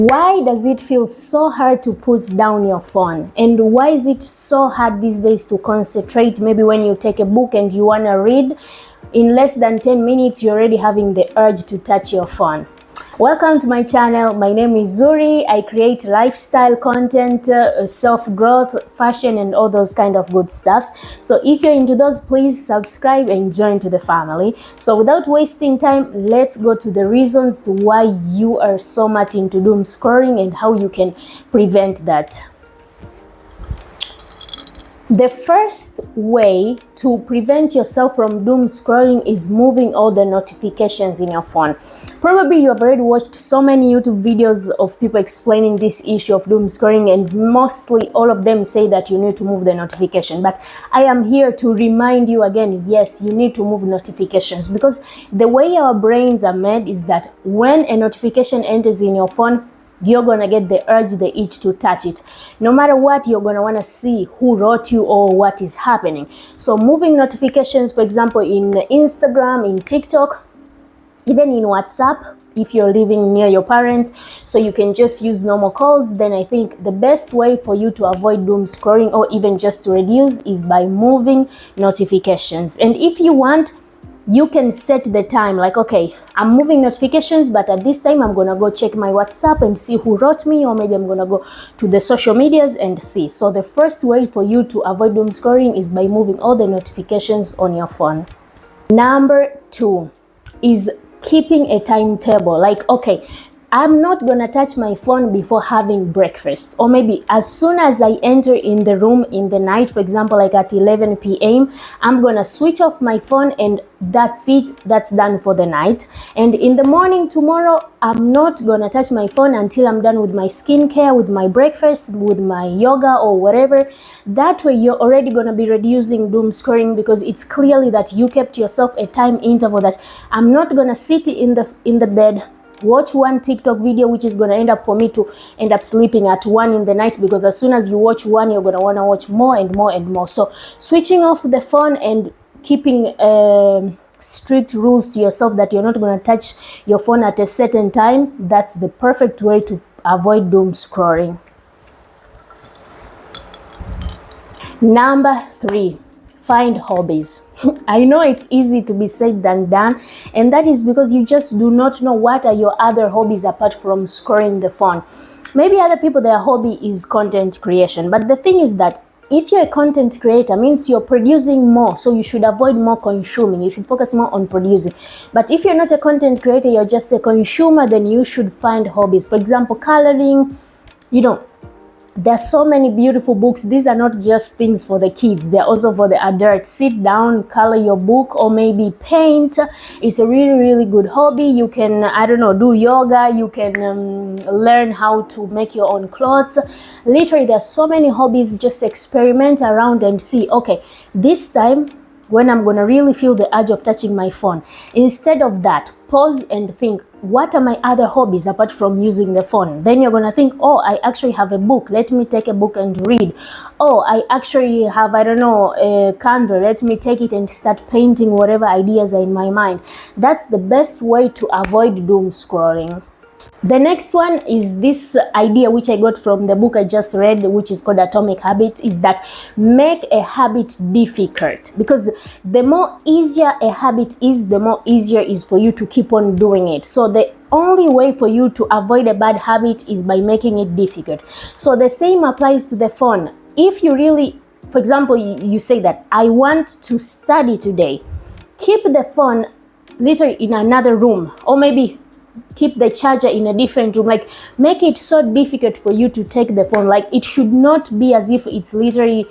Why does it feel so hard to put down your phone? And why is it so hard these days to concentrate? Maybe when you take a book and you want to read, in less than 10 minutes, you're already having the urge to touch your phone. Welcome to my channel. My name is Zuri. I create lifestyle content, self-growth, fashion, and all those kind of good stuffs. So if you're into those, please subscribe and join to the family. So without wasting time, let's go to the reasons to why you are so much into doom scrolling and how you can prevent that. The first way to prevent yourself from doom scrolling is moving all the notifications in your phone. Probably you have already watched so many YouTube videos of people explaining this issue of doom scrolling, and mostly all of them say that you need to move the notification. But I am here to remind you again, yes, you need to move notifications, because the way our brains are made is that when a notification enters in your phone, you're gonna get the urge, the itch to touch it. No matter what, you're gonna wanna see who wrote you or what is happening. So moving notifications, for example, in Instagram, in TikTok, even in WhatsApp, if you're living near your parents, so you can just use normal calls, then I think the best way for you to avoid doom scrolling, or even just to reduce, is by moving notifications. And if you want, you can set the time, like, okay, I'm moving notifications, but at this time I'm gonna go check my WhatsApp and see who wrote me, or maybe I'm gonna go to the social medias and see. So the first way for you to avoid doom scrolling is by moving all the notifications on your phone. Number 2 is keeping a timetable. Like, okay, I'm not gonna touch my phone before having breakfast, or maybe as soon as I enter in the room in the night, for example, like at 11 p.m., I'm gonna switch off my phone and that's it, that's done for the night. And in the morning tomorrow, I'm not gonna touch my phone until I'm done with my skincare, with my breakfast, with my yoga or whatever. That way you're already gonna be reducing doom scrolling, because it's clearly that you kept yourself a time interval that I'm not gonna sit in the bed, watch one TikTok video, which is going to end up for me to end up sleeping at 1 in the night, because as soon as you watch one, you're going to want to watch more and more and more. So switching off the phone and keeping strict rules to yourself that you're not going to touch your phone at a certain time, that's the perfect way to avoid doom scrolling. Number 3. Find hobbies. I know it's easy to be said than done, and that is because you just do not know what are your other hobbies apart from scrolling the phone. Maybe other people, their hobby is content creation, but the thing is that if you're a content creator, means you're producing more, so you should avoid more consuming. You should focus more on producing. But if you're not a content creator, you're just a consumer, then you should find hobbies. For example, coloring, there's so many beautiful books. These are not just things for the kids, they're also for the adults. Sit down, color your book, or maybe paint. It's a really, really good hobby. You can, I don't know, do yoga. You can learn how to make your own clothes. Literally, there's so many hobbies. Just experiment around and see, okay, this time when I'm gonna really feel the urge of touching my phone, instead of that, pause and think, what are my other hobbies apart from using the phone? Then you're gonna think, oh, I actually have a book, let me take a book and read. Oh, I actually have, I don't know, a canvas, let me take it and start painting whatever ideas are in my mind. That's the best way to avoid doom scrolling. The next one is this idea which I got from the book I just read, which is called Atomic Habits, is that make a habit difficult, because the more easier a habit is, the more easier is for you to keep on doing it. So the only way for you to avoid a bad habit is by making it difficult. So the same applies to the phone. If you really, for example, you say that I want to study today, keep the phone literally in another room, or maybe keep the charger in a different room. Like, make it so difficult for you to take the phone. Like, it should not be as if it's literally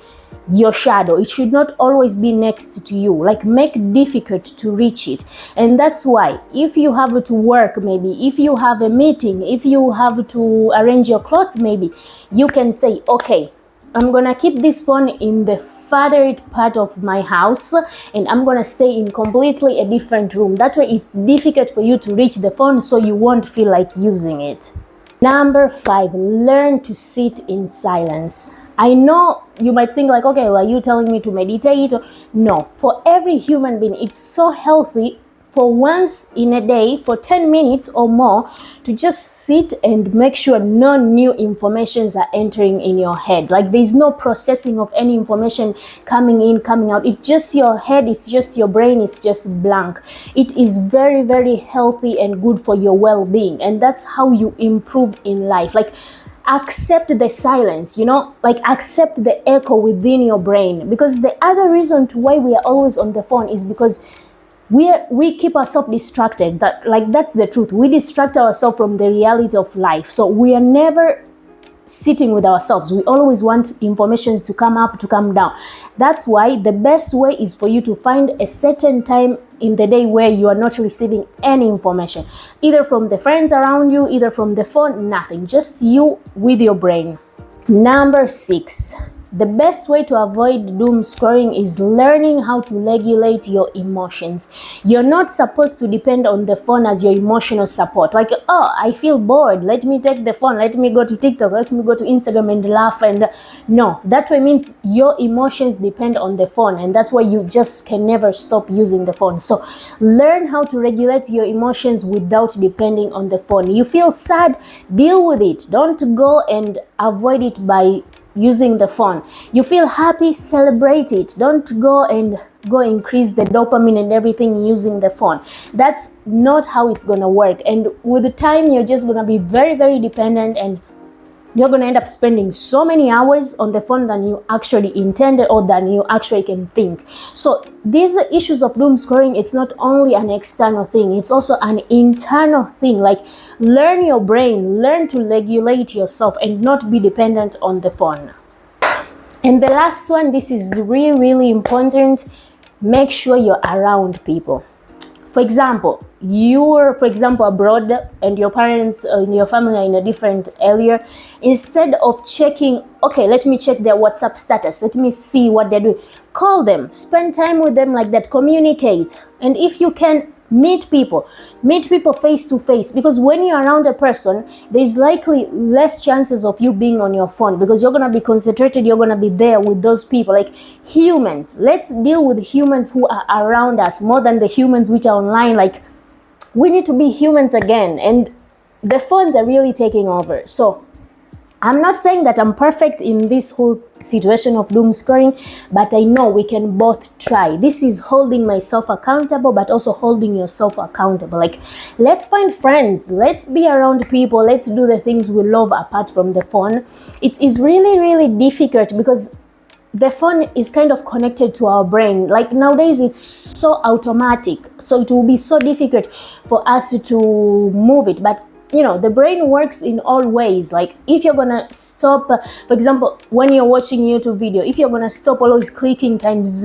your shadow. It should not always be next to you. Like, make it difficult to reach it. And that's why if you have to work, maybe if you have a meeting, if you have to arrange your clothes, maybe you can say, okay, I'm gonna keep this phone in the farther part of my house, and I'm gonna stay in completely a different room. That way it's difficult for you to reach the phone, so you won't feel like using it. Number 5, learn to sit in silence. I know you might think like, okay, well, are you telling me to meditate? No, for every human being, it's so healthy for once in a day for 10 minutes or more to just sit and make sure no new informations are entering in your head. Like there's no processing of any information coming in, coming out. It's just your head, it's just your brain, it's just blank. It is very, very healthy and good for your well-being. And that's how you improve in life. Like accept the silence, like accept the echo within your brain. Because the other reason to why we are always on the phone is because we keep ourselves distracted. That's the truth. We distract ourselves from the reality of life. So we are never sitting with ourselves. We always want information to come up, to come down. That's why the best way is for you to find a certain time in the day where you are not receiving any information, either from the friends around you, either from the phone, nothing, just you with your brain. Number 6, the best way to avoid doom scrolling is learning how to regulate your emotions. You're not supposed to depend on the phone as your emotional support. Like, oh, I feel bored, let me take the phone, let me go to TikTok, let me go to Instagram and laugh. And no, that way means your emotions depend on the phone, and that's why you just can never stop using the phone. So learn how to regulate your emotions without depending on the phone. You feel sad, deal with it. Don't go and avoid it by using the phone. You feel happy, celebrate it. Don't go increase the dopamine and everything using the phone. That's not how it's gonna work. And with the time, you're just gonna be very, very dependent, and you're gonna end up spending so many hours on the phone than you actually intended or than you actually can think. So these issues of doom scrolling, it's not only an external thing, it's also an internal thing. Like, learn your brain, learn to regulate yourself and not be dependent on the phone. And the last one, this is really, really important. Make sure you're around people. For example, you're abroad and your parents and your family are in a different area. Instead of checking, okay, let me check their WhatsApp status, let me see what they're doing, call them, spend time with them, like that, communicate. And if you can, meet people face to face, because when you're around a person, there's likely less chances of you being on your phone, because you're going to be concentrated, you're going to be there with those people. Like humans, let's deal with humans who are around us more than the humans which are online. Like, we need to be humans again, and the phones are really taking over. So I'm not saying that I'm perfect in this whole situation of doom scrolling, but I know we can both try. This is holding myself accountable, but also holding yourself accountable. Like, let's find friends, let's be around people, let's do the things we love apart from the phone. It is really, really difficult because the phone is kind of connected to our brain. Like nowadays, it's so automatic, so it will be so difficult for us to move it. But the brain works in all ways. Like, if you're gonna stop, for example, when you're watching YouTube video, if you're gonna stop always clicking times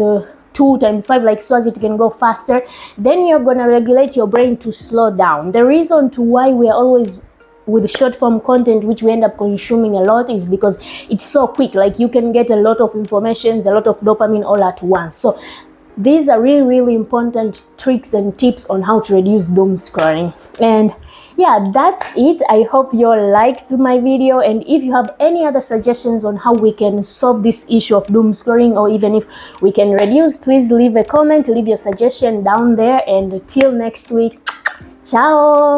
2 times 5, like, so as it can go faster, then you're gonna regulate your brain to slow down. The reason to why we are always with short form content, which we end up consuming a lot, is because it's so quick. Like, you can get a lot of information, a lot of dopamine all at once. So these are really, really important tricks and tips on how to reduce doom scrolling. And yeah, that's it. I hope you all liked my video, and if you have any other suggestions on how we can solve this issue of doom scrolling, or even if we can reduce, please leave a comment, leave your suggestion down there. And till next week, ciao.